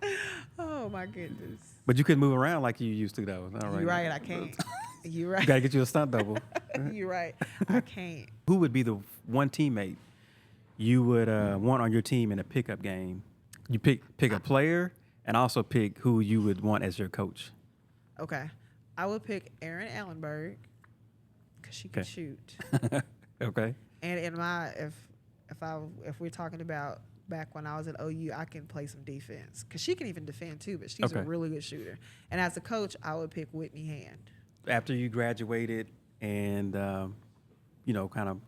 Oh, my goodness. But you couldn't move around like you used to, though. All right. You're right, I can't. You're right. You got to get you a stunt double. You're right. I can't. Who would be the one teammate you would want on your team in a pickup game? You pick a player and also pick who you would want as your coach. Okay. I would pick Erin Ellenberg because she can Okay. shoot. Okay. And in my if we're talking about back when I was at OU, I can play some defense because she can even defend too. But she's a Okay. really good shooter. And as a coach, I would pick Whitney Hand. After you graduated and, kind of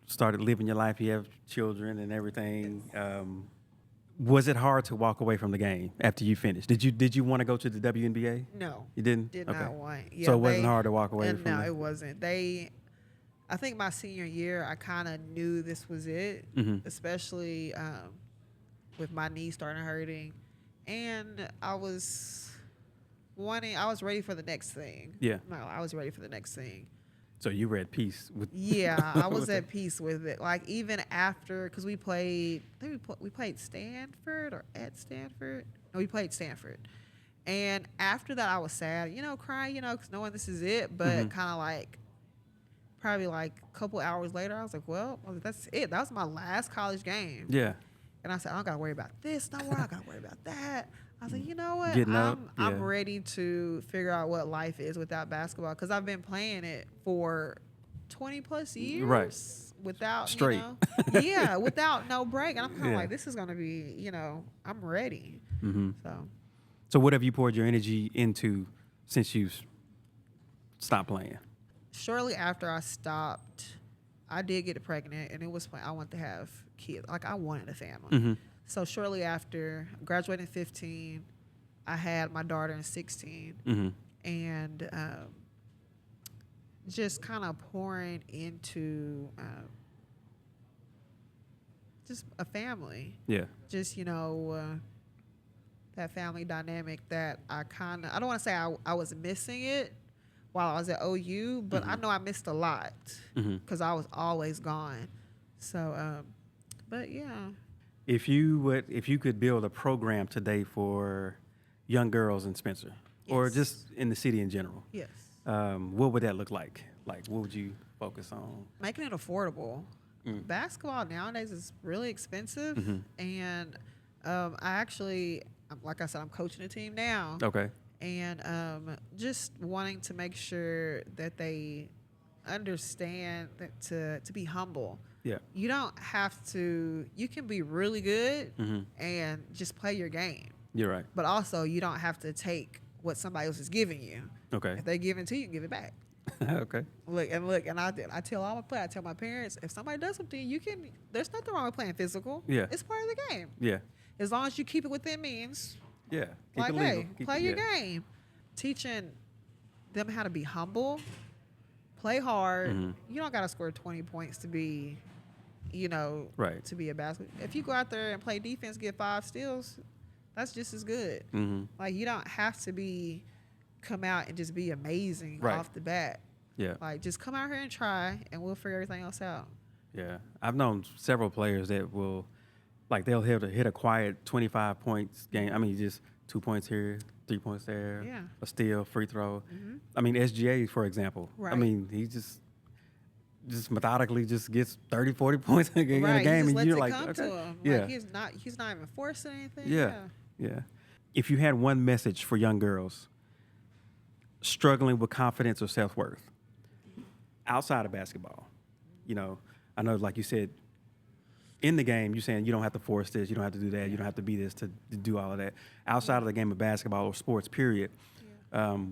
started living your life, you have children and everything, was it hard to walk away from the game after you finished? Did you want to go to the WNBA? No, You didn't? did Okay. not want. Yeah, So it wasn't hard to walk away and from no, it? it wasn't. I think my senior year, I kind of knew this was it, especially with my knee starting hurting, and I was ready for the next thing. Yeah. No, I was ready for the next thing. So you were at peace with. Yeah, I was with at peace with it. Like even after, because we played, I think we played Stanford or at Stanford. No, we played Stanford. And after that, I was sad, crying, because knowing this is it. But kind of like, probably like a couple hours later, I was like, well, that's it. That was my last college game. Yeah. And I said, I don't got to worry about this no more. I got to worry about that. I was like, you know what? Getting up, I'm yeah. ready to figure out what life is without basketball because I've been playing it for 20 plus years. Right. Without, Straight. yeah, without no break. And I'm kind of Yeah. like, this is going to be, I'm ready. So what have you poured your energy into since you stopped playing? Shortly after I stopped, I did get pregnant, and it was I wanted to have kids. Like I wanted a family. So shortly after graduating 15, I had my daughter in 16, and just kind of pouring into just a family. Yeah. Just that family dynamic that I don't want to say I was missing it while I was at OU, but I know I missed a lot because I was always gone. So, but yeah. If you could build a program today for young girls in Spencer, or Yes. just in the city in general, Yes. what would that look like? Like, what would you focus on? Making it affordable. Basketball nowadays is really expensive, and I actually, like I said, I'm coaching a team now. Okay. And just wanting to make sure that they understand that to be humble. Yeah. You don't have to. You can be really good and just play your game, You're right. but also you don't have to take what somebody else is giving you. Okay. If they give it to you, give it back. Okay. Look, and I tell all my players, I tell my parents, if somebody does something, you can. There's nothing wrong with playing physical. Yeah. It's part of the game. Yeah. As long as you keep it within means. Yeah. Keep Like, it legal. hey, Keep play it- your yeah. game. Teaching them how to be humble, play hard. You don't got to score 20 points to be, Right. to be a basketball. If you go out there and play defense, get 5 steals, that's just as good. Like, you don't have to come out and just be amazing Right. off the bat. Yeah. Like, just come out here and try, and we'll figure everything else out. Yeah. I've known several players that will, like, they'll hit a quiet 25 points game. I mean, just 2 points here, 3 points there, Yeah. a steal, free throw. I mean, SGA, for example. I Right. mean, he just methodically just gets 30, 40 points in a game, Right, he just and lets you're it like, come okay. to him. Yeah. Like, he's not even forcing anything. Yeah. Yeah. If you had one message for young girls, struggling with confidence or self-worth outside of basketball. You know, I know, like you said, in the game, you're saying you don't have to force this, you don't have to do that, you don't have to be this to do all of that. Outside of the game of basketball or sports, period,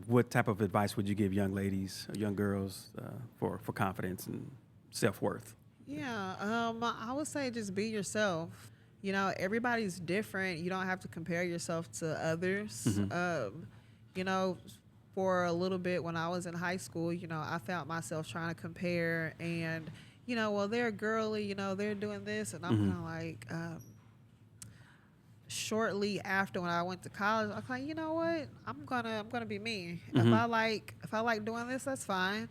what type of advice would you give young ladies, or young girls for confidence and self-worth? Yeah, I would say just be yourself. You know, everybody's different. You don't have to compare yourself to others. You know, for a little bit when I was in high school, you know, I found myself trying to compare and, you know, well, they're girly, you know, they're doing this. And I'm kind of like, shortly after when I went to college, I was like, you know what? I'm gonna be me. If I like doing this, that's fine.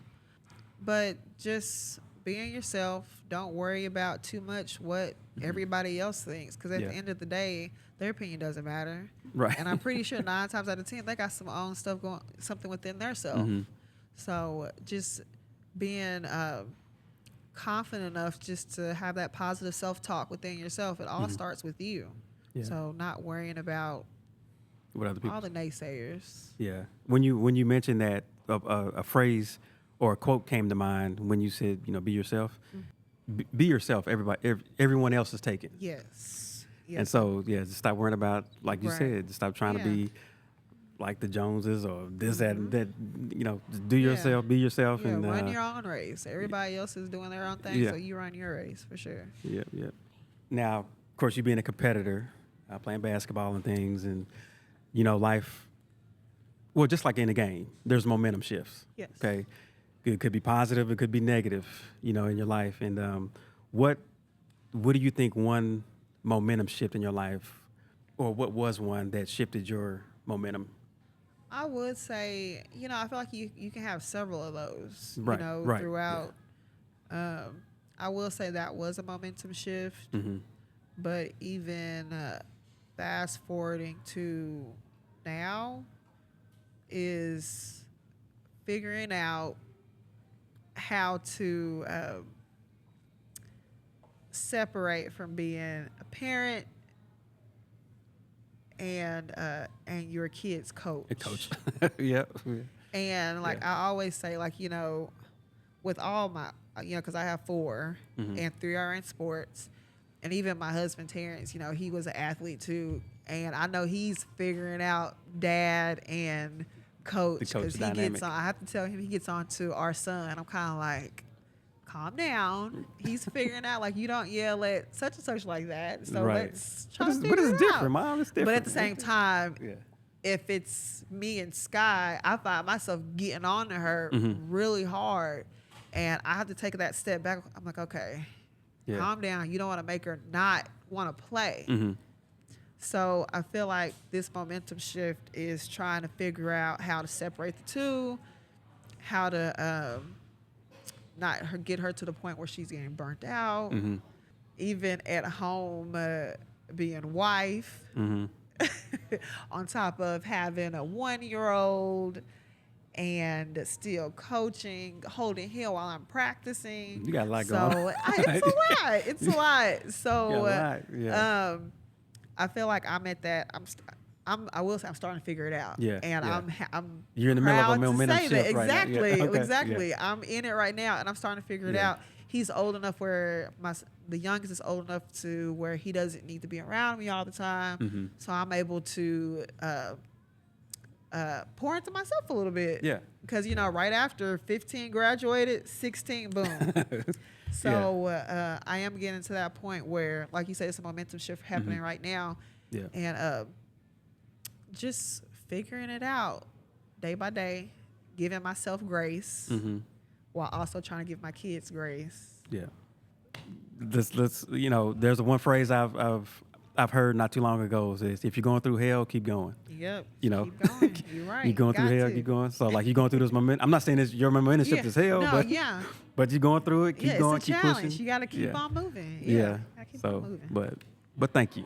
But just being yourself, don't worry about too much what everybody else thinks, because at the end of the day, their opinion doesn't matter. Right. And I'm pretty sure 9 times out of 10, they got some own stuff going, something within their self. So just being confident enough just to have that positive self-talk within yourself. It all starts with you. Yeah. So not worrying about what other people, all the naysayers. Yeah. When you mentioned that, a phrase or a quote came to mind when you said, you know, be yourself. Be yourself. Everyone else is taken. Yes. And so, just stop worrying about, like you said, just stop trying to be like the Joneses or this, that, and that. You know, just do yourself, be yourself. Yeah, and run your own race. Everybody else is doing their own thing, so you run your race for sure. Yep. Now, of course, you being a competitor, playing basketball and things, and, you know, life, well, just like in a game, there's momentum shifts. Yes. Okay? It could be positive, it could be negative, you know, in your life. And what do you think one momentum shift in your life, or what was one that shifted your momentum? I would say, you know, I feel like you can have several of those, you know, throughout. Yeah. I will say that was a momentum shift, but even fast forwarding to now is figuring out how to separate from being a parent and your kid's coach. A coach. Yep. And like I always say, like, you know, with all my, you know, because I have 4 and 3 are in sports, and even my husband Terrence, you know, he was an athlete too, and I know he's figuring out dad and coach, because he gets on. I have to tell him, he gets on to our son. I'm kind of like, calm down. He's figuring out, like, you don't yell at such and such like that. So let's try to figure it out. But it's different, Mom. It's different. But at the same time, if it's me and Sky, I find myself getting on to her really hard, and I have to take that step back. I'm like, okay, calm down. You don't want to make her not want to play. So I feel like this momentum shift is trying to figure out how to separate the two, how to not get her to the point where she's getting burnt out, even at home, being wife, on top of having a 1-year-old and still coaching, holding him while I'm practicing. You got a lot going on. It's a lot. It's a lot. So I feel like I'm at that. I will say I'm starting to figure it out. Yeah. And I'm You're in the middle of a momentum shift right now. Exactly. Exactly. I'm in it right now, and I'm starting to figure it out. He's old enough where the youngest is old enough to where he doesn't need to be around me all the time. So I'm able to pour into myself a little bit. Yeah. Because, you know, right after 15 graduated, 16, boom. So I am getting to that point where, like you said, it's a momentum shift happening right now. Yeah. And just figuring it out day by day, giving myself grace while also trying to give my kids grace. Yeah. Let's you know, there's one phrase I've heard not too long ago is, if you're going through hell, keep going. Yep. You know, keep going. You're right. You're going through hell, keep going. So like you're going through this momentum. I'm not saying your momentum shift is hell, but you're going through it. Keep going, it's a keep challenge. pushing. You got to keep on moving. Yeah. Keep on moving. But thank you.